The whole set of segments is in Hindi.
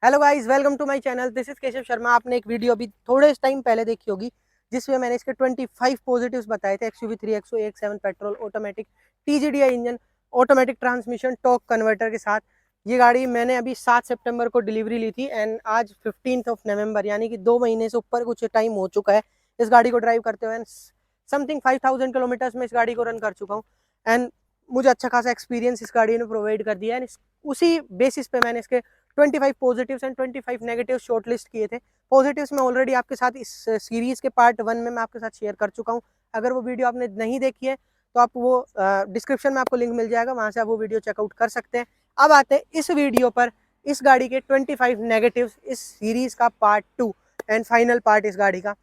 Hello guys, welcome to my channel. This is Keshav Sharma. आपने एक वीडियो अभी थोड़े टाइम पहले देखी होगी जिसमें मैंने इसके 25 पॉजिटिव्स बताए थे। XUV 3XO AX7 petrol automatic TGDI engine, automatic transmission, torque converter के साथ। ये गाड़ी मैंने अभी 7 सितंबर को डिलीवरी ली थी एंड आज 15 नवंबर यानी कि 2 महीने से ऊपर कुछ टाइम हो चुका है इस गाड़ी को ड्राइव करते हुए। समथिंग 5000 किलोमीटर्स में इस गाड़ी को रन कर चुका हूँ एंड मुझे अच्छा खासा एक्सपीरियंस इस गाड़ी ने प्रोवाइड कर दिया है। उसी बेसिस पे मैंने इसके 25 positives and 25 negative short list किए थे। पॉजिटिव्स मैं ऑलरेडी आपके साथ इस सीरीज के पार्ट 1 में मैं आपके साथ शेयर कर चुका हूं। अगर वो वीडियो आपने नहीं देखी है तो आप वो डिस्क्रिप्शन में आपको लिंक मिल जाएगा, वहां से आप वो वीडियो चेकआउट कर सकते हैं। अब आते हैं इस वीडियो पर, इस गाड़ी के 25 नेगेटिव्स, इस सीरीज का पार्ट 2 एंड फाइनल पार्ट इस गाड़ी का,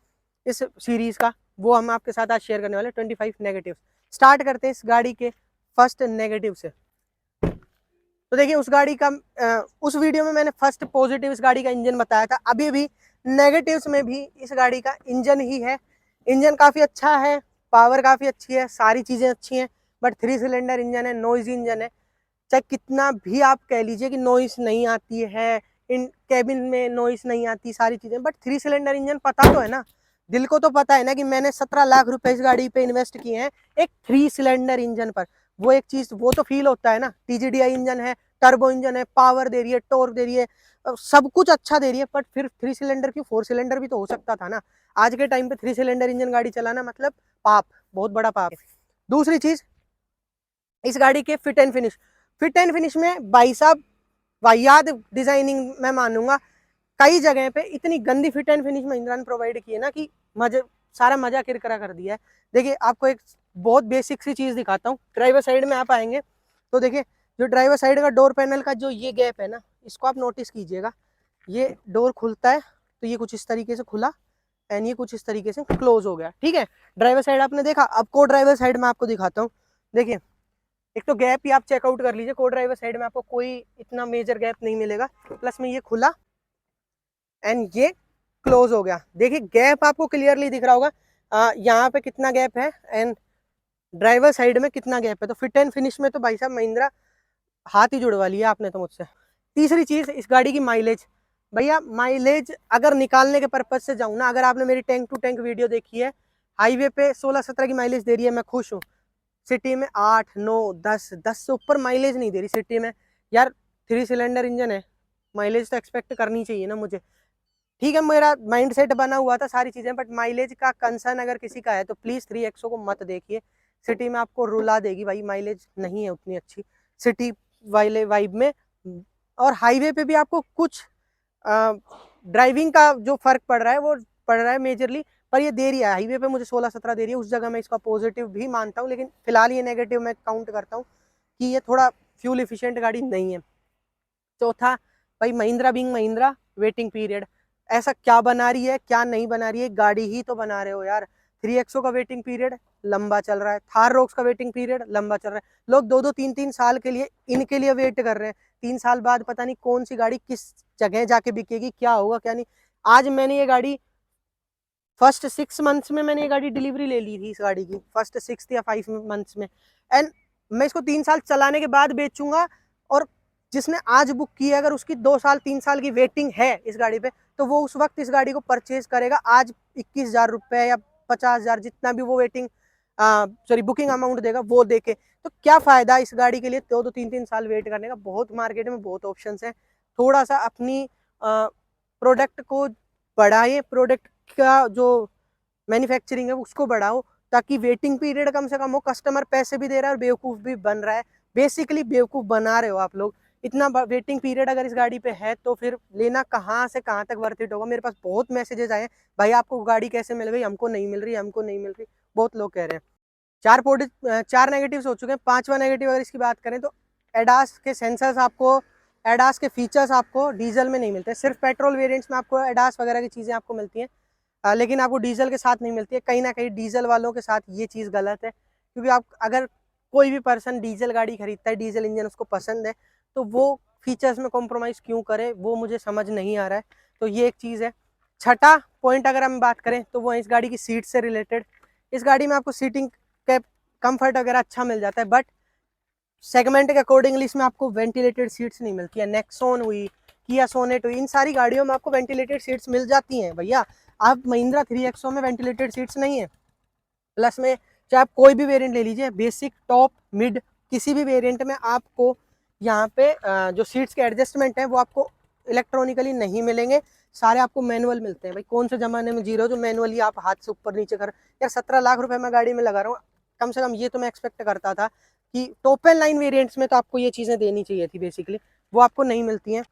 इस सीरीज का, वो हम आपके साथ आज शेयर करने वाले 25 नेगेटिव। स्टार्ट करते हैं इस गाड़ी के फर्स्ट नेगेटिव से। तो देखिए उस गाड़ी का उस वीडियो में मैंने फर्स्ट पॉजिटिव इस गाड़ी का इंजन बताया था। अभी भी नेगेटिव्स में भी इस गाड़ी का इंजन ही है। इंजन काफ़ी अच्छा है, पावर काफ़ी अच्छी है, सारी चीज़ें अच्छी हैं, बट 3 सिलेंडर इंजन है, नॉइजी इंजन है। चाहे कितना भी आप कह लीजिए कि नॉइस नहीं आती है, इन कैबिन में नॉइस नहीं आती, सारी चीज़ें, बट 3 सिलेंडर इंजन पता तो है ना, दिल को तो पता है ना कि मैंने 17 लाख रुपए इस गाड़ी पे इन्वेस्ट किए हैं एक 3 सिलेंडर इंजन पर। वो एक चीज़ वो तो फील होता है ना। TGDI इंजन है, टर्बो इंजन है, पावर दे रही है, टॉर्क दे रही है, सब कुछ अच्छा दे रही है, बट फिर 3 सिलेंडर की 4 सिलेंडर भी तो हो सकता था ना। आज के टाइम पे 3 सिलेंडर इंजन गाड़ी चलाना मतलब पाप, बहुत बड़ा पाप है। दूसरी चीज, इस गाड़ी के फिट एंड फिनिश में भाई साहब वाहियात डिजाइनिंग मैं मानूंगा। कई जगह पे इतनी गंदी फिट एंड फिनिश महिंद्रा ने प्रोवाइड की है ना कि मजे, सारा मजा किरकिरा कर दिया है। देखिए आपको एक बहुत बेसिक सी चीज दिखाता हूँ। ड्राइवर साइड में आप आएंगे तो देखिए, जो ड्राइवर साइड का डोर पैनल का जो ये गैप है ना, इसको आप नोटिस कीजिएगा। ये डोर खुलता है तो ये कुछ इस तरीके से खुला एंड ये कुछ इस तरीके से क्लोज हो गया, ठीक है। ड्राइवर साइड आपने देखा। अब को ड्राइवर साइड में आपको दिखाता हूँ। देखिए, एक तो गैप ही आप चेकआउट कर लीजिए, को ड्राइवर साइड में आपको कोई इतना मेजर गैप नहीं मिलेगा। प्लस में ये खुला एंड ये क्लोज हो गया। देखिए गैप आपको क्लियरली दिख रहा होगा, यहाँ पे कितना गैप है एंड ड्राइवर साइड में कितना गैप है। तो फिट एंड फिनिश में तो भाई साहब महिंद्रा हाथ ही जुड़वा लिया आपने तो मुझसे। तीसरी चीज, इस गाड़ी की माइलेज। भैया माइलेज अगर निकालने के पर्पज से जाऊँ ना, अगर आपने मेरी टैंक टू टैंक वीडियो देखी है, हाईवे पे 16-17 की माइलेज दे रही है, मैं खुश हूँ। सिटी में 8, 9, 10 से ऊपर माइलेज नहीं दे रही सिटी में। यार 3 सिलेंडर इंजन है, माइलेज तो एक्सपेक्ट करनी चाहिए ना मुझे। ठीक है, मेरा माइंड सेट बना हुआ था सारी चीजें, बट माइलेज का कंसर्न अगर किसी का है तो प्लीज 3XO को मत देखिए। सिटी में आपको रुला देगी भाई, माइलेज नहीं है उतनी अच्छी सिटी वाले वाइब में। और हाईवे पे भी आपको कुछ ड्राइविंग का जो फर्क पड़ रहा है वो पड़ रहा है मेजरली, पर ये दे रही है हाईवे पे मुझे 16-17 दे रही है। उस जगह मैं इसका पॉजिटिव भी मानता हूँ, लेकिन फिलहाल ये नेगेटिव मैं काउंट करता हूँ कि ये थोड़ा फ्यूल इफिशियंट गाड़ी नहीं है। चौथा, भाई महिंद्रा बिंग महिंद्रा, वेटिंग पीरियड ऐसा क्या बना रही है, क्या नहीं बना रही है, गाड़ी ही तो बना रहे हो यार। 3XO का वेटिंग पीरियड लंबा चल रहा है, थार रॉक्स का वेटिंग पीरियड लंबा चल रहा है। लोग 2-2, 3-3 साल के लिए इनके लिए वेट कर रहे हैं। 3 साल बाद पता नहीं कौन सी गाड़ी किस जगह जाके बिकेगी, क्या होगा क्या नहीं। आज मैंने ये गाड़ी फर्स्ट 6 मंथ्स में मैंने ये गाड़ी डिलीवरी ले ली थी, इस गाड़ी की फर्स्ट 6 या 5 मंथ्स में। एंड मैं इसको 3 साल चलाने के बाद बेचूंगा। और जिसने आज बुक की है, अगर उसकी 2 साल 3 साल की वेटिंग है इस गाड़ी पे, तो वो उस वक्त इस गाड़ी को परचेज करेगा आज 21,000 रुपए या 50,000, जितना भी वो वेटिंग सॉरी बुकिंग अमाउंट देगा वो देके। तो क्या फायदा इस गाड़ी के लिए 2-2, 3-3 साल वेट करने का। बहुत मार्केट में बहुत ऑप्शन है। थोड़ा सा अपनी प्रोडक्ट को बढ़ाए, प्रोडक्ट का जो मैन्युफैक्चरिंग है उसको बढ़ाओ, ताकि वेटिंग पीरियड कम से कम हो। कस्टमर पैसे भी दे रहा है और बेवकूफ़ भी बन रहा है। बेसिकली बेवकूफ़ बना रहे हो आप लोग। इतना वेटिंग पीरियड अगर इस गाड़ी पे है तो फिर लेना कहाँ से कहाँ तक वर्थ इट होगा। मेरे पास बहुत मैसेजेस आए हैं, भाई आपको गाड़ी कैसे मिल गई, हमको नहीं मिल रही, हमको नहीं मिल रही, बहुत लोग कह रहे हैं। 4 नेगेटिव्स हो चुके हैं। 5वां नेगेटिव अगर इसकी बात करें तो एडास के सेंसर्स आपको, एडास के फीचर्स आपको डीजल में नहीं मिलते। सिर्फ पेट्रोल वेरिएंट्स में आपको एडास वगैरह की चीज़ें आपको मिलती हैं, लेकिन आपको डीजल के साथ नहीं मिलती है। कहीं ना कहीं डीजल वालों के साथ ये चीज़ गलत है, क्योंकि आप अगर कोई भी पर्सन डीजल गाड़ी खरीदता है, डीजल इंजन उसको पसंद है, तो वो फीचर्स में कॉम्प्रोमाइज़ क्यों करे, वो मुझे समझ नहीं आ रहा है। तो ये एक चीज़ है। छठा पॉइंट अगर हम बात करें तो वो है इस गाड़ी की सीट से रिलेटेड। इस गाड़ी में आपको सीटिंग के कंफर्ट वगैरह अच्छा मिल जाता है, बट सेगमेंट के अकॉर्डिंगली इसमें आपको वेंटिलेटेड सीट्स नहीं मिलती है। नेक्सॉन हुई किया सोनेट हुई, इन सारी गाड़ियों में आपको वेंटिलेटेड सीट्स मिल जाती हैं भैया। आप महिंद्रा 3XO में वेंटिलेटेड सीट्स नहीं है। प्लस में चाहे आप कोई भी वेरिएंट ले लीजिए, बेसिक, टॉप, मिड, किसी भी वेरिएंट में आपको यहाँ पे जो सीट्स के एडजस्टमेंट हैं वो आपको इलेक्ट्रॉनिकली नहीं मिलेंगे, सारे आपको मैनुअल मिलते हैं। भाई कौन से जमाने में जी रहे हो जो मैनुअली आप हाथ से ऊपर नीचे कर, यार 17 लाख रुपए मैं गाड़ी में लगा रहा हूँ, कम से कम ये तो मैं एक्सपेक्ट करता था कि टॉप एंड लाइन वेरिएंट्स में तो आपको ये चीजें देनी चाहिए थी बेसिकली, वो आपको नहीं मिलती हैं।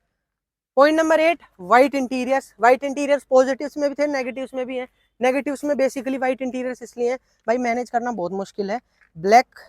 Point number 8, white interiors. White interiors positives में भी थे, नेगेटिव्स में भी है। नेगेटिव्स में बेसिकली व्हाइट इंटीरियर्स इसलिए है भाई मैनेज करना बहुत मुश्किल है। ब्लैक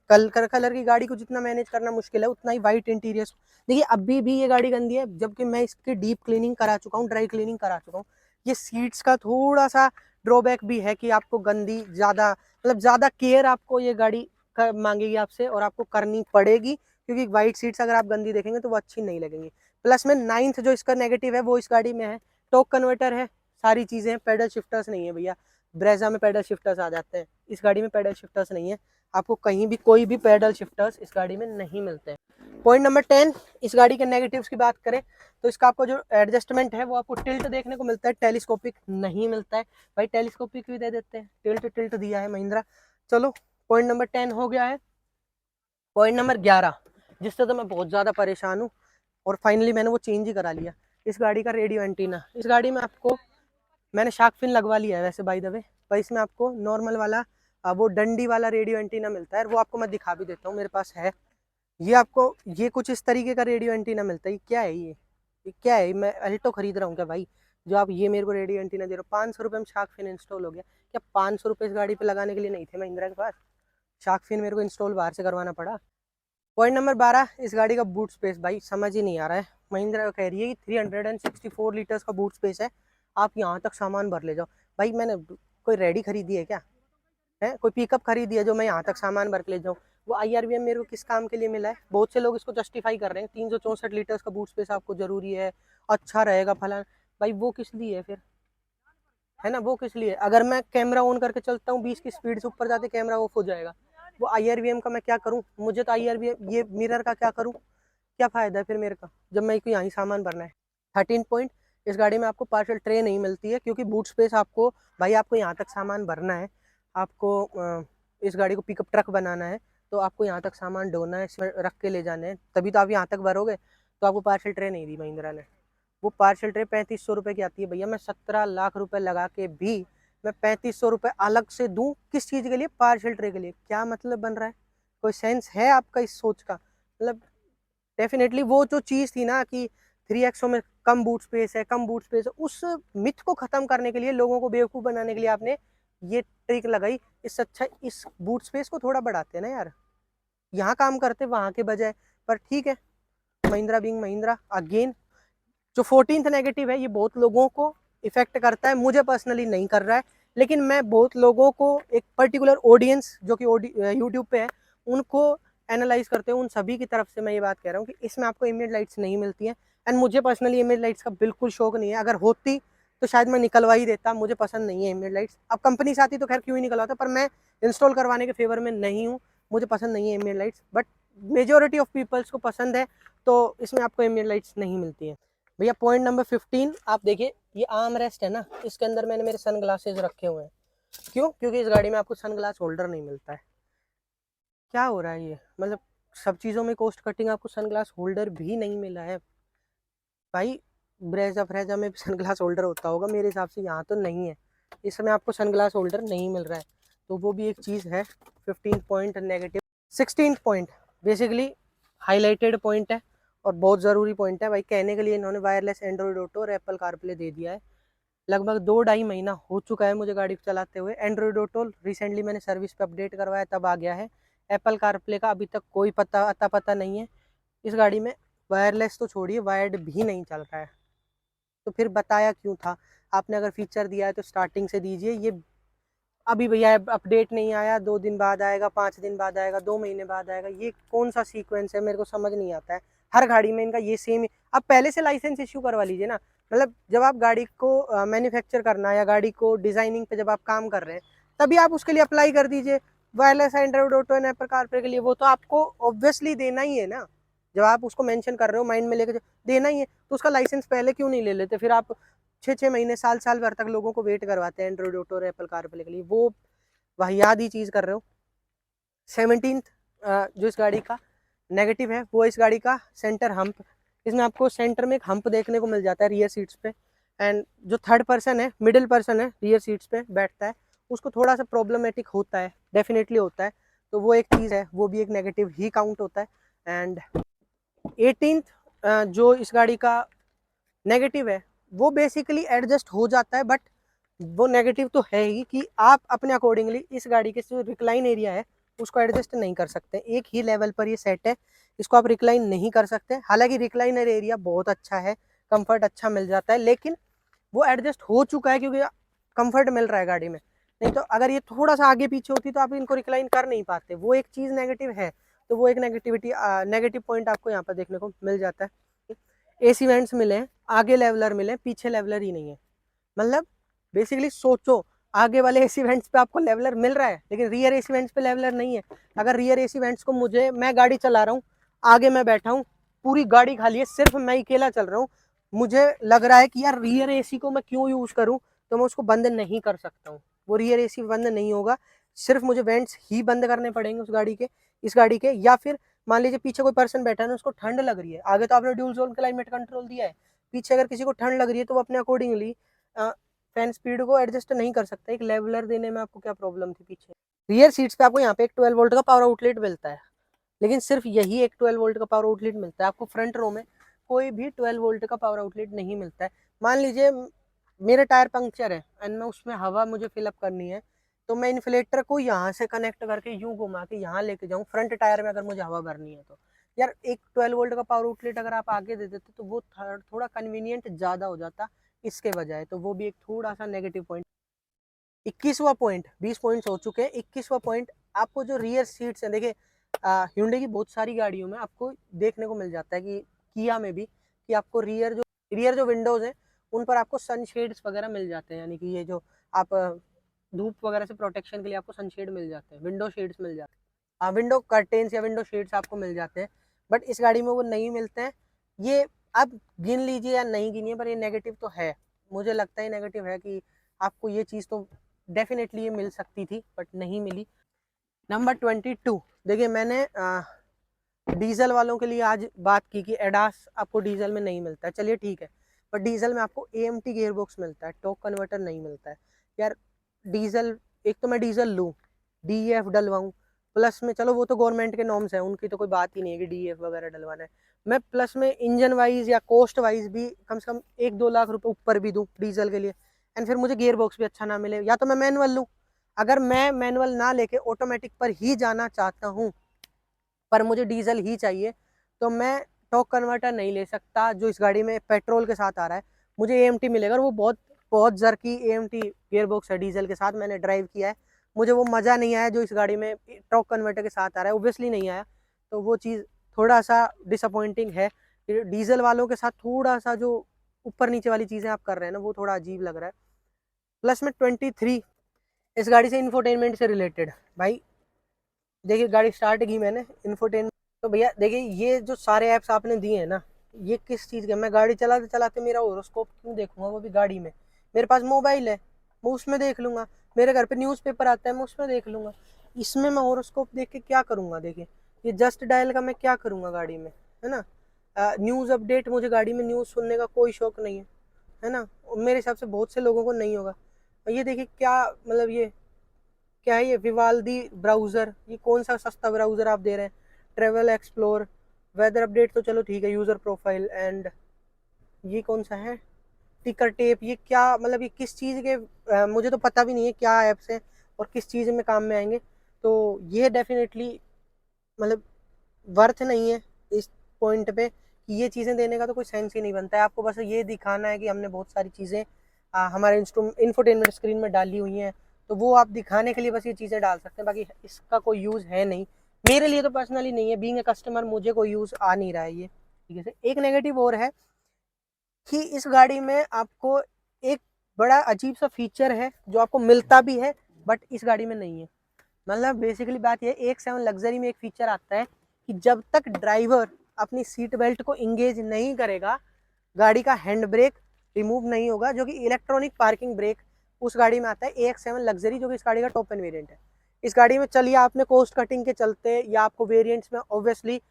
कलर की गाड़ी को जितना मैनेज करना मुश्किल है उतना ही व्हाइट इंटीरियर्स। देखिए अभी भी ये गाड़ी गंदी है, जबकि मैं इसकी डीप क्लीनिंग करा चुका हूँ, ड्राई क्लीनिंग करा चुका हूँ। ये सीट्स का थोड़ा सा ड्रॉबैक भी है कि आपको गंदी ज़्यादा, मतलब ज़्यादा केयर आपको ये गाड़ी मांगेगी आपसे और आपको करनी पड़ेगी, क्योंकि व्हाइट सीट्स अगर आप गंदी देखेंगे तो वो अच्छी नहीं लगेंगी। प्लस में 9th जो इसका नेगेटिव है वो इस गाड़ी में है, टॉर्क कन्वर्टर है, सारी चीज़ें हैं, पेडल शिफ्टर्स नहीं है भैया। ब्रेजा में पेडल शिफ्टर्स आ जाते हैं, इस गाड़ी में पेडल शिफ्टर्स नहीं है, आपको कहीं भी कोई भी पेडल शिफ्टर्स इस गाड़ी में नहीं मिलते हैं। पॉइंट नंबर 10, इस गाड़ी के नेगेटिव्स की बात करें तो इसका आपको जो एडजस्टमेंट है वो आपको टिल्ट देखने को मिलता है, टेलीस्कोपिक नहीं मिलता है। भाई टेलीस्कोपिक भी दे देते हैं, टिल्ट दिया है महिंद्रा। चलो पॉइंट नंबर 10 हो गया है। पॉइंट नंबर 11, जिससे तो मैं बहुत ज़्यादा परेशान हूँ और फाइनली मैंने वो चेंज ही करा लिया, इस गाड़ी का रेडियो एंटीना। इस गाड़ी में आपको मैंने शार्क फिन लगवा लिया है वैसे बाय द वे, पर इसमें आपको नॉर्मल वाला वो डंडी वाला रेडियो एंटीना मिलता है, वो आपको मैं दिखा भी देता हूँ, मेरे पास है। ये आपको ये कुछ इस तरीके का रेडियो एंटीना मिलता है। क्या है ये क्या है? मैं अल्टो खरीद रहा हूँ क्या भाई जो आप ये मेरे को रेडियो एंटीना दे रहे हो? 500 रुपये में शार्क फिन इंस्टॉल हो गया क्या? 500 रुपये इस गाड़ी पे लगाने के लिए नहीं थे महिंद्रा के पास, शार्क फिन मेरे को इंस्टॉल बाहर से करवाना पड़ा। पॉइंट नंबर 12, इस गाड़ी का बूट स्पेस भाई समझ ही नहीं आ रहा है। महिंद्रा कह रही है कि 364 लीटर्स का बूट स्पेस है, आप यहाँ तक सामान भर ले जाओ। भाई मैंने कोई रेडी खरीदी है क्या? है कोई पिकअप खरीदी है जो मैं यहाँ तक सामान भर के ले जाऊँ? वो IRVM मेरे को किस काम के लिए मिला है? बहुत से लोग इसको जस्टिफाई कर रहे हैं, 364 लीटर्स का बूट स्पेस आपको जरूरी है, अच्छा रहेगा फलाना। भाई वो किस लिए है फिर? है ना, वो किस लिए? अगर मैं कैमरा ऑन करके चलता हूँ 20 की स्पीड से ऊपर जाते कैमरा ऑफ हो जाएगा, वो IRVM का मैं क्या करूँ? मुझे तो IRVM ये मिरर का क्या करूँ? क्या फायदा है फिर मेरे का जब मैं को यहाँ ही सामान भरना है। 13 पॉइंट, इस गाड़ी में आपको पार्सल ट्रे नहीं मिलती है, क्योंकि बूट स्पेस आपको भाई आपको यहाँ तक सामान भरना है, आपको इस गाड़ी को पिकअप ट्रक बनाना है, तो आपको यहाँ तक सामान ढोना है, इसमें रख के ले जाने हैं, तभी तो आप यहाँ तक भरोगे। तो आपको पार्सल ट्रे नहीं दी महिंद्रा ने। वो पार्सल ट्रे 3500 रुपये की आती है भैया। मैं 17 लाख रुपए लगा के भी मैं 3500 रुपये अलग से दूं किस चीज़ के लिए? पार्सल ट्रे के लिए। क्या मतलब बन रहा है? कोई सेंस है आपका इस सोच का? मतलब डेफिनेटली वो जो चीज़ थी ना कि 3XO में कम बूट स्पेस है, कम बूट स्पेस है, उस मिथ को ख़त्म करने के लिए, लोगों को बेवकूफ़ बनाने के लिए आपने ये ट्रिक लगाई। इससे अच्छा इस बूट स्पेस को थोड़ा बढ़ाते ना यार, यहाँ काम करते वहाँ के बजाय। पर ठीक है, महिंद्रा बीइंग महिंद्रा अगेन। जो 14th नेगेटिव है ये बहुत लोगों को इफेक्ट करता है, मुझे पर्सनली नहीं कर रहा है, लेकिन मैं बहुत लोगों को, एक पर्टिकुलर ऑडियंस जो कि यूट्यूब पे है, उनको एनालाइज करते हैं, उन सभी की तरफ से मैं ये बात कह रहा हूँ कि इसमें आपको एम्बिएंट लाइट्स नहीं मिलती हैं। एंड मुझे पर्सनली एम्बिएंट लाइट्स का बिल्कुल शौक नहीं है, अगर होती तो शायद मैं निकलवा ही देता, मुझे पसंद नहीं है एम्बिएंट लाइट्स। अब कंपनी से आती तो खैर क्यों ही निकलवाता, पर मैं इंस्टॉल करवाने के फेवर में नहीं हूँ, मुझे पसंद नहीं है ambient lights, but majority of peoples को पसंद है, तो इसमें आपको एम्बिएंट लाइट्स नहीं मिलती हैं भैया। पॉइंट नंबर 15, आप देखिए ये आर्म रेस्ट है ना, इसके अंदर मैंने मेरे सन ग्लासेज रखे हुए हैं। क्यों? क्योंकि इस गाड़ी में आपको सन ग्लास होल्डर नहीं मिलता है। क्या हो रहा है ये? मतलब सब चीज़ों में कॉस्ट कटिंग, आपको सन ग्लास होल्डर भी नहीं मिला है भाई। ब्रेजा फ्रेजा में भी सन ग्लास होल्डर होता होगा, मेरे हिसाब से यहाँ तो नहीं है, इस समय आपको सन ग्लास होल्डर नहीं मिल रहा है, तो वो भी एक चीज़ है। 15 point negative. 16 point basically highlighted point है और बहुत ज़रूरी पॉइंट है भाई। कहने के लिए इन्होंने वायरलेस एंड्रॉइड ऑटो और एप्पल कारप्ले दे दिया है। लगभग 2-2.5 महीना हो चुका है मुझे गाड़ी को चलाते हुए। एंड्रॉइड ऑटो रिसेंटली मैंने सर्विस पे अपडेट करवाया तब आ गया है, एप्पल कारप्ले का अभी तक कोई पता नहीं है। इस गाड़ी में वायरलेस तो छोड़िए, वायर्ड भी नहीं चल रहा है, तो फिर बताया क्यों था? आपने अगर फीचर दिया है तो स्टार्टिंग से दीजिए। ये अभी भैया अपडेट नहीं आया, 2 दिन बाद आएगा, 5 दिन बाद आएगा, 2 महीने बाद आएगा, ये कौन सा सीक्वेंस है? मेरे को समझ नहीं आता है। हर गाड़ी में इनका ये सेम। आप पहले से लाइसेंस इश्यू करवा लीजिए ना, मतलब जब आप गाड़ी को मैन्युफैक्चर करना या गाड़ी को डिजाइनिंग पे जब आप काम कर रहे हैं तभी आप उसके लिए अप्लाई कर दीजिए। Wireless Android auto and Apple CarPlay के लिए वो तो आपको ऑब्वियसली देना ही है ना, जब आप उसको मेंशन कर रहे हो माइंड में लेकर देना ही है तो उसका लाइसेंस पहले क्यों नहीं ले लेते? फिर आप 6-6 महीने साल भर तक लोगों को वेट करवाते हैं एंड्रॉइड ऑटो और एप्पल कारप्ले के लिए, वो वाहियात ही चीज़ कर रहे हो। 17th जो इस गाड़ी का नेगेटिव है वो इस गाड़ी का सेंटर हम्प। इसमें आपको सेंटर में एक हम्प देखने को मिल जाता है रियर सीट्स पे, एंड जो थर्ड पर्सन है, मिडिल पर्सन है, रियर सीट्स पे बैठता है, उसको थोड़ा सा प्रॉब्लमेटिक होता है, डेफिनेटली होता है। तो वो एक चीज़ है, वो भी एक नेगेटिव ही काउंट होता है। एंड 18th जो इस गाड़ी का नेगेटिव है वो बेसिकली एडजस्ट हो जाता है, बट वो नेगेटिव तो है ही कि आप अपने अकॉर्डिंगली इस गाड़ी के जो रिक्लाइन एरिया है उसको एडजस्ट नहीं कर सकते। एक ही लेवल पर ये सेट है, इसको आप रिक्लाइन नहीं कर सकते। हालांकि रिक्लाइनर एरिया बहुत अच्छा है, कंफर्ट अच्छा मिल जाता है, लेकिन वो एडजस्ट हो चुका है क्योंकि कंफर्ट मिल रहा है गाड़ी में। नहीं तो अगर ये थोड़ा सा आगे पीछे होती तो आप इनको रिक्लाइन कर नहीं पाते, वो एक चीज़ नेगेटिव है। तो वो एक नेगेटिव पॉइंट आपको यहाँ पर देखने को मिल जाता है। एसी वेंट्स मिले, आगे लेवलर मिले, पीछे लेवलर ही नहीं है। मतलब बेसिकली सोचो, आगे वाले एसी वेंट्स पे आपको लेवलर मिल रहा है लेकिन रियर एसी वेंट्स पे लेवलर नहीं है। अगर रियर एसी वेंट्स को मैं गाड़ी चला रहा हूँ, आगे मैं बैठा हूँ, पूरी गाड़ी खाली है, सिर्फ मैं अकेला चल रहा हूँ, मुझे लग रहा है कि यार रियर एसी को मैं क्यों यूज करूँ, तो मैं उसको बंद नहीं कर सकता हूँ। वो रियर एसी बंद नहीं होगा, सिर्फ मुझे वेंट्स ही बंद करने पड़ेंगे उस गाड़ी के, इस गाड़ी के। या फिर मान लीजिए पीछे कोई पर्सन बैठा है ना, उसको ठंड लग रही है, आगे तो आपने ड्यूल जोन क्लाइमेट कंट्रोल दिया है, पीछे अगर किसी को ठंड लग रही है तो वो अपने अकॉर्डिंगली फैन स्पीड को एडजस्ट नहीं कर सकता। एक लेवलर देने में आपको क्या प्रॉब्लम थी पीछे? रियर सीट्स पे आपको यहाँ पे एक 12 वोल्ट का पावर आउटलेट मिलता है, लेकिन सिर्फ यही एक 12 वोल्ट का पावर आउटलेट मिलता है। आपको फ्रंट रो में कोई भी 12 वोल्ट का पावर आउटलेट नहीं मिलता है। मान लीजिए मेरे टायर पंक्चर है एंड मैं उसमें हवा मुझे फिलअप करनी है, तो मैं इन्फ्लेटर को यहाँ से कनेक्ट करके यूं घुमा के यहाँ लेके जाऊँ फ्रंट टायर में, अगर मुझे हवा भरनी है तो यार एक 12 वोल्ट का पावर आउटलेट अगर आप आगे दे देते तो वो थोड़ा कन्वीनियंट ज़्यादा हो जाता इसके बजाय। तो वो भी एक थोड़ा सा नेगेटिव पॉइंट। 21वां पॉइंट, 20 पॉइंट्स हो चुके हैं। 21वां पॉइंट, आपको जो रियर सीट्स हैं, देखिए hyundai की बहुत सारी गाड़ियों में आपको देखने को मिल जाता है कि किया में भी, कि आपको रियर जो विंडोज हैं उन पर आपको सनशेड्स वगैरह मिल जाते हैं, यानी कि ये जो आप धूप वगैरह से प्रोटेक्शन के लिए आपको सनशेड मिल जाते हैं, विंडो शेड्स मिल जाते हैं, विंडो कर्टेन्स या विंडो शेड्स आपको मिल जाते हैं। बट इस गाड़ी में वो नहीं मिलते हैं। ये आप गिन लीजिए या नहीं गिनिए, पर ये नेगेटिव तो है, मुझे लगता है नेगेटिव है कि आपको ये चीज़ तो डेफिनेटली ये मिल सकती थी बट नहीं मिली। नंबर 22, देखिए मैंने डीजल वालों के लिए आज बात की कि एडास आपको डीजल में नहीं मिलता है, चलिए ठीक है, पर डीजल में आपको AMT गियर बॉक्स मिलता है, टॉर्क कन्वर्टर नहीं मिलता है। यार डीजल, एक तो मैं डीजल लूँ, DEF डलवाऊँ, प्लस में चलो वो तो गवर्नमेंट के नॉर्म्स हैं, उनकी तो कोई बात ही नहीं है कि DEF वगैरह डलवाना है, मैं प्लस में इंजन वाइज या कॉस्ट वाइज भी कम से कम 1-2 लाख रुपए ऊपर भी दूँ डीजल के लिए, एंड फिर मुझे गियर बॉक्स भी अच्छा ना मिले, या तो मैं मैनुअल लूँ। अगर मैं मैनुअल ना लेके ऑटोमेटिक पर ही जाना चाहता हूँ पर मुझे डीजल ही चाहिए, तो मैं टॉर्क कन्वर्टर नहीं ले सकता जो इस गाड़ी में पेट्रोल के साथ आ रहा है। मुझे AMT मिलेगा और वो बहुत बहुत जर्की AMT गियर बॉक्स है डीजल के साथ, मैंने ड्राइव किया है, मुझे वो मज़ा नहीं आया जो इस गाड़ी में टॉर्क कन्वर्टर के साथ आ रहा है, ओब्वियसली नहीं आया। तो वो चीज़ थोड़ा सा डिसअपॉइंटिंग है। डीजल वालों के साथ थोड़ा सा जो ऊपर नीचे वाली चीज़ें आप कर रहे हैं ना, वो थोड़ा अजीब लग रहा है। प्लस में 23, इस गाड़ी से इंफोटेनमेंट से रिलेटेड, भाई देखिए गाड़ी स्टार्ट की मैंने, इंफोटेनमेंट तो भैया देखिए ये जो सारे ऐप्स आपने दिए हैं ना, ये किस चीज़ के? मैं गाड़ी चलाते चलाते मेरा होरोस्कोप क्यों देखूंगा, वो भी गाड़ी में? मेरे पास मोबाइल है, मैं उसमें देख लूंगा, मेरे घर पे न्यूज़पेपर आता है मैं उसमें देख लूंगा, इसमें मैं होरोस्कोप देख के क्या करूंगा? देखिए ये जस्ट डायल का मैं क्या करूंगा गाड़ी में, है ना? न्यूज़ अपडेट, मुझे गाड़ी में न्यूज़ सुनने का कोई शौक नहीं है ना? मेरे हिसाब से बहुत से लोगों को नहीं होगा। ये देखिए क्या मतलब, ये क्या है? ये विवाल्दी ब्राउज़र, ये कौन सा सस्ता ब्राउज़र आप दे रहे हैं? ट्रेवल एक्सप्लोर, वेदर अपडेट तो चलो ठीक है, यूज़र प्रोफाइल, एंड ये कौन सा है? टिकर टेप, ये क्या मतलब, ये किस चीज़ के मुझे तो पता भी नहीं है क्या ऐप्स हैं और किस चीज़ में काम में आएंगे। तो ये डेफिनेटली मतलब वर्थ नहीं है इस पॉइंट पे, कि ये चीज़ें देने का तो कोई सेंस ही नहीं बनता है। आपको बस ये दिखाना है कि हमने बहुत सारी चीज़ें हमारे इंफोटेनमेंट स्क्रीन में डाली हुई हैं, तो वो आप दिखाने के लिए बस ये चीज़ें डाल सकते हैं, बाकी इसका कोई यूज़ है नहीं, मेरे लिए तो पर्सनली नहीं है। बीइंग ए कस्टमर मुझे कोई यूज़ आ नहीं रहा है ये, ठीक है। एक नेगेटिव और है कि इस गाड़ी में आपको एक बड़ा अजीब सा फीचर है जो आपको मिलता भी है बट इस गाड़ी में नहीं है। मतलब बेसिकली बात यह, EX7 लग्जरी में एक फीचर आता है कि जब तक ड्राइवर अपनी सीट बेल्ट को इंगेज नहीं करेगा, गाड़ी का हैंड ब्रेक रिमूव नहीं होगा, जो कि इलेक्ट्रॉनिक पार्किंग ब्रेक उस गाड़ी में आता है AX7 लग्जरी, जो कि इस गाड़ी का टॉप एंड वेरिएंट है। इस गाड़ी में चलिए आपने कोस्ट कटिंग के चलते या आपको वेरिएंट्स में ऑब्वियसली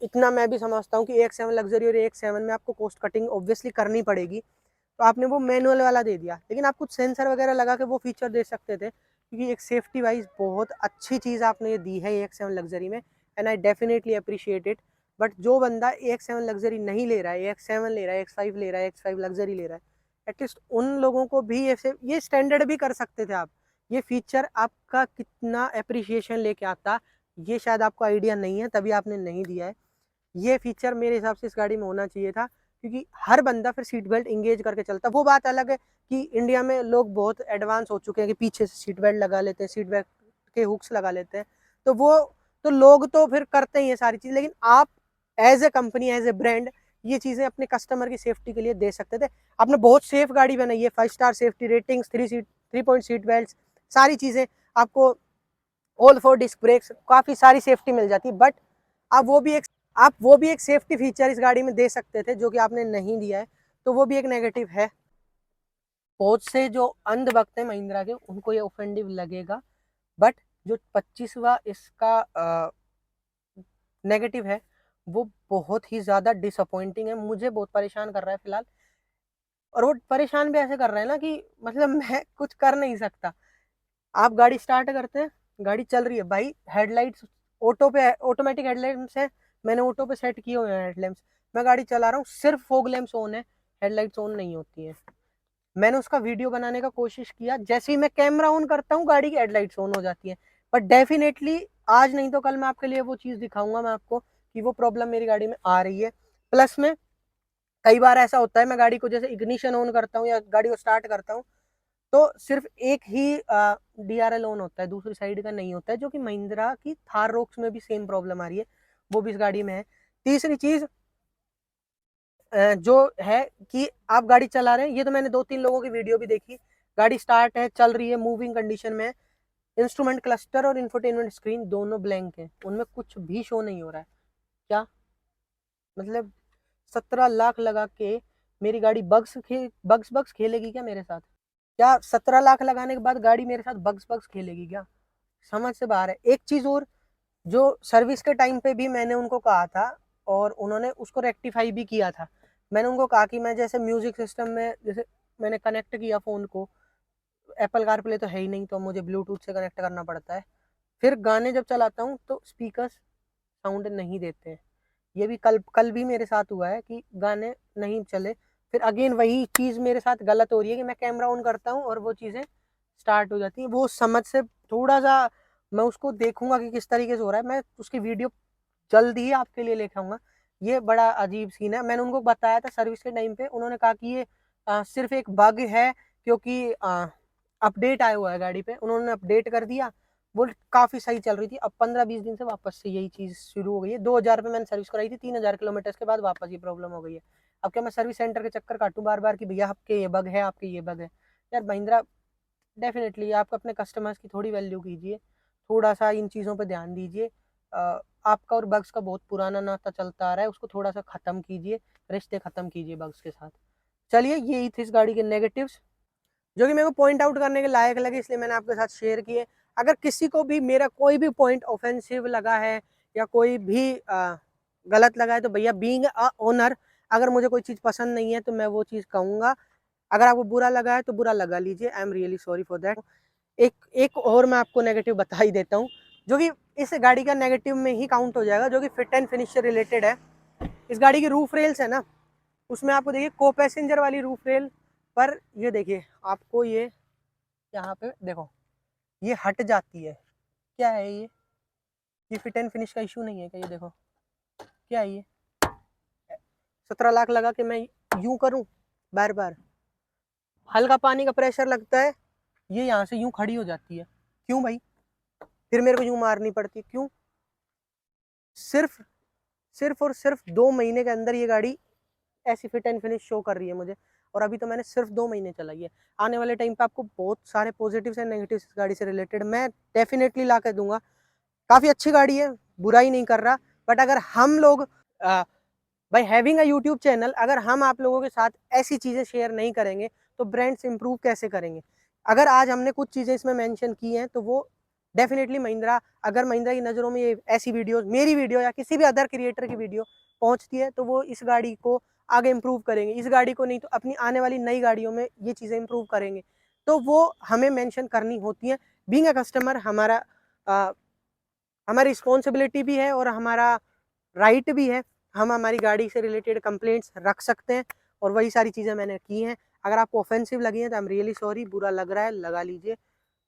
इतना मैं भी समझता हूँ कि AX7 लग्जरी और AX7 में आपको कोस्ट कटिंग ऑब्वियसली करनी पड़ेगी, तो आपने वो मैनुअल वाला दे दिया, लेकिन आप कुछ सेंसर वगैरह लगा के वो फीचर दे सकते थे, क्योंकि एक सेफ्टी वाइज बहुत अच्छी चीज़ आपने ये दी है AX7 लग्जरी में, and I definitely appreciate it. But जो बंदा AX7 लग्जरी नहीं ले रहा है, AX7 ले रहा है, X5 ले रहा है, X5 लग्जरी ले रहा है, एटलीस्ट उन लोगों को भी ऐसे ये स्टैंडर्ड भी कर सकते थे आप। ये फीचर आपका कितना अप्रिशिएशन लेके आता, ये शायद आपको आइडिया नहीं है, तभी आपने नहीं दिया है। ये फीचर मेरे हिसाब से इस गाड़ी में होना चाहिए था, क्योंकि हर बंदा फिर सीट बेल्ट इंगेज करके चलता। वो बात अलग है कि इंडिया में लोग बहुत एडवांस हो चुके हैं कि पीछे से सीट बेल्ट लगा लेते हैं, सीट बेल्ट के हुक्स लगा लेते हैं, तो वो तो लोग तो फिर करते ही है सारी चीज़, लेकिन आप as a company, as a brand, ये चीज़ें अपने कस्टमर की सेफ्टी के लिए दे सकते थे। आपने बहुत सेफ गाड़ी बनाई है, 5 star safety ratings, 3 point seat belt, सारी चीज़ें आपको, ऑल 4 डिस्क ब्रेक्स, काफ़ी सारी सेफ्टी मिल जाती है, बट आप वो भी एक सेफ्टी फीचर इस गाड़ी में दे सकते थे, जो कि आपने नहीं दिया है, तो वो भी एक नेगेटिव है। बहुत से जो अंधभक्त हैं महिंद्रा के, उनको ये ऑफेंडिव लगेगा, बट जो 25वां इसका नेगेटिव है वो बहुत ही ज़्यादा डिसअपॉइंटिंग है, मुझे बहुत परेशान कर रहा है फिलहाल। और वो परेशान भी ऐसे कर रहा है ना कि मतलब मैं कुछ कर नहीं सकता। आप गाड़ी स्टार्ट करते हैं, गाड़ी चल रही है भाई, हेडलाइट्स ऑटो पे, ऑटोमेटिक हेडलाइट्स है, मैंने ऑटो पे सेट किए हुए हैं हेडलैम्प्स, मैं गाड़ी चला रहा हूँ, सिर्फ फॉग लैम्प्स ऑन है, हेडलाइट्स ऑन नहीं होती है। मैंने उसका वीडियो बनाने का कोशिश किया, जैसे ही मैं कैमरा ऑन करता हूँ गाड़ी की हेडलाइट्स ऑन हो जाती है। बट डेफिनेटली आज नहीं तो कल मैं आपके लिए वो चीज़ दिखाऊंगा मैं आपको कि वो प्रॉब्लम मेरी गाड़ी में आ रही है। प्लस में कई बार ऐसा होता है, मैं गाड़ी को जैसे इग्निशन ऑन करता हूँ या गाड़ी को स्टार्ट करता हूँ, तो सिर्फ एक ही DRL ऑन होता है, दूसरी साइड का नहीं होता है, जो कि महिंद्रा की थार रोक्स में भी सेम प्रॉब्लम आ रही है, वो भी इस गाड़ी में है। तीसरी चीज जो है कि आप गाड़ी चला रहे हैं, ये तो मैंने 2-3 लोगों की वीडियो भी देखी, गाड़ी स्टार्ट है, चल रही है, मूविंग कंडीशन में, इंस्ट्रूमेंट क्लस्टर और इंफोटेनमेंट स्क्रीन दोनों ब्लैंक है, उनमें कुछ भी शो नहीं हो रहा है। क्या मतलब 17 लाख लगा के मेरी गाड़ी बग्स खेलेगी क्या मेरे साथ? क्या 17 लाख लगाने के बाद गाड़ी मेरे साथ बग्स खेलेगी क्या? समझ से बाहर है। एक चीज और, जो सर्विस के टाइम पे भी मैंने उनको कहा था और उन्होंने उसको रेक्टिफाई भी किया था, मैंने उनको कहा कि मैं जैसे म्यूजिक सिस्टम में, जैसे मैंने कनेक्ट किया फ़ोन को, एप्पल कारप्ले तो है ही नहीं, तो मुझे ब्लूटूथ से कनेक्ट करना पड़ता है, फिर गाने जब चलाता हूँ तो स्पीकर साउंड नहीं देते हैं। ये भी कल कल भी मेरे साथ हुआ है कि गाने नहीं चले, फिर अगेन वही चीज़ मेरे साथ गलत हो रही है कि मैं कैमरा ऑन करता हूँ और वो चीज़ें स्टार्ट हो जाती हैं। वो समझ से थोड़ा सा मैं उसको देखूंगा कि किस तरीके से हो रहा है, मैं उसकी वीडियो जल्दी ही आपके लिए लेके आऊंगा। ये बड़ा अजीब सीन है, मैंने उनको बताया था सर्विस के टाइम पे, उन्होंने कहा कि ये सिर्फ एक बग है, क्योंकि अपडेट आया हुआ है गाड़ी पे, उन्होंने अपडेट कर दिया, वो काफ़ी सही चल रही थी। अब 15-20 दिन से वापस से यही चीज़ शुरू हो गई है। 2000 पे मैंने सर्विस कराई थी, 3000 किलोमीटर के बाद वापस ये प्रॉब्लम हो गई है। अब क्या मैं सर्विस सेंटर के चक्कर काटूं बार बार कि भैया आपके ये बग है, आपके ये बग है? यार महिंद्रा, डेफिनेटली आप अपने कस्टमर्स की थोड़ी वैल्यू कीजिए, थोड़ा सा इन चीज़ों पे ध्यान दीजिए। आपका और बग्स का बहुत पुराना नाता चलता आ रहा है, उसको थोड़ा सा ख़त्म कीजिए, रिश्ते ख़त्म कीजिए बग्स के साथ। चलिए, यही थे इस गाड़ी के नेगेटिव्स, जो कि मेरे को पॉइंट आउट करने के लायक लगे, इसलिए मैंने आपके साथ शेयर किए। अगर किसी को भी मेरा कोई भी पॉइंट ऑफेंसिव लगा है या कोई भी गलत लगा है, तो भैया बीइंग अ ओनर, अगर मुझे कोई चीज़ पसंद नहीं है तो मैं वो चीज़ कहूँगा। अगर आपको बुरा लगा है तो बुरा लगा लीजिए, I am really sorry for that. एक एक और मैं आपको नेगेटिव बता ही देता हूँ, जो कि इस गाड़ी का नेगेटिव में ही काउंट हो जाएगा, जो कि फिट एंड फिनिश से रिलेटेड है। इस गाड़ी की रूफ रेल्स है ना, उसमें आपको देखिए को पैसेंजर वाली रूफ रेल पर, ये देखिए आपको ये यहाँ पे देखो, ये हट जाती है। क्या है ये फिट एंड फिनिश का इशू नहीं है क्या? ये देखो क्या है ये, 17 लाख लगा के मैं यूं करूं बार बार, हल्का पानी का प्रेशर लगता है, ये यहाँ से यूं खड़ी हो जाती है। क्यों भाई? फिर मेरे को यूं मारनी पड़ती है, क्यों? सिर्फ सिर्फ और सिर्फ 2 महीने के अंदर ये गाड़ी ऐसी फिट एंड फिनिश शो कर रही है मुझे, और अभी तो मैंने सिर्फ 2 महीने चलाई है। आने वाले टाइम पे आपको बहुत सारे पॉजिटिव्स एंड नेगेटिव्स इस गाड़ी से रिलेटेड मैं डेफिनेटली ला के दूंगा। काफ़ी अच्छी गाड़ी है, बुरा ही नहीं कर रहा, बट अगर हम लोग by having a YouTube channel, अगर हम आप लोगों के साथ ऐसी चीज़ें शेयर नहीं करेंगे तो ब्रांड्स इंप्रूव कैसे करेंगे। अगर आज हमने कुछ चीज़ें इसमें मेंशन की हैं तो वो डेफिनेटली महिंद्रा, अगर महिंद्रा की नज़रों में ये ऐसी वीडियोस, मेरी वीडियो या किसी भी अदर क्रिएटर की वीडियो पहुंचती है तो वो इस गाड़ी को आगे इम्प्रूव करेंगे, इस गाड़ी को नहीं तो अपनी आने वाली नई गाड़ियों में ये चीज़ें इम्प्रूव करेंगे। तो वो हमें मेंशन करनी होती है। बीइंग अ कस्टमर हमारा हमारी रिस्पॉन्सिबिलिटी भी है और हमारा राइट भी है। हम हमारी गाड़ी से रिलेटेड कंप्लेंट्स रख सकते हैं और वही सारी चीज़ें मैंने की हैं। अगर आपको ऑफेंसिव लगी हैं तो आई एम रियली सॉरी, बुरा लग रहा है लगा लीजिए।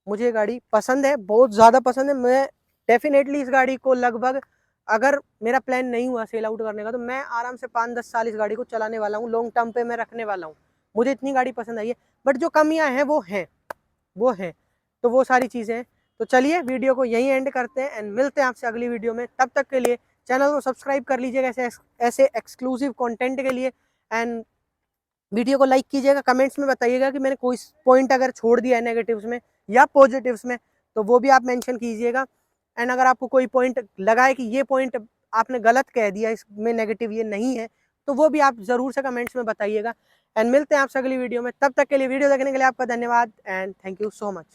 मुझे ये गाड़ी पसंद है, बहुत ज़्यादा पसंद है। मैं डेफिनेटली इस गाड़ी को लगभग, अगर मेरा प्लान नहीं हुआ सेल आउट करने का तो मैं आराम से 5-10 साल इस गाड़ी को चलाने वाला हूँ, लॉन्ग टर्म पे मैं रखने वाला हूँ। मुझे इतनी गाड़ी पसंद आई है, बट जो कमियाँ हैं वो हैं। तो वो सारी चीज़ें हैं। तो चलिए वीडियो को यहीं एंड करते हैं एंड मिलते हैं आपसे अगली वीडियो में। तब तक के लिए चैनल को सब्सक्राइब कर लीजिएगा ऐसे एक्सक्लूसिव कंटेंट के लिए एंड वीडियो को लाइक कीजिएगा। कमेंट्स में बताइएगा कि मैंने कोई पॉइंट अगर छोड़ दिया है नेगेटिव्स में या पॉजिटिव्स में तो वो भी आप मेंशन कीजिएगा। एंड अगर आपको कोई पॉइंट लगा है कि ये पॉइंट आपने गलत कह दिया, इसमें नेगेटिव ये नहीं है, तो वो भी आप ज़रूर से कमेंट्स में बताइएगा। एंड मिलते हैं आपसे अगली वीडियो में। तब तक के लिए वीडियो देखने के लिए आपका धन्यवाद and thank you so much.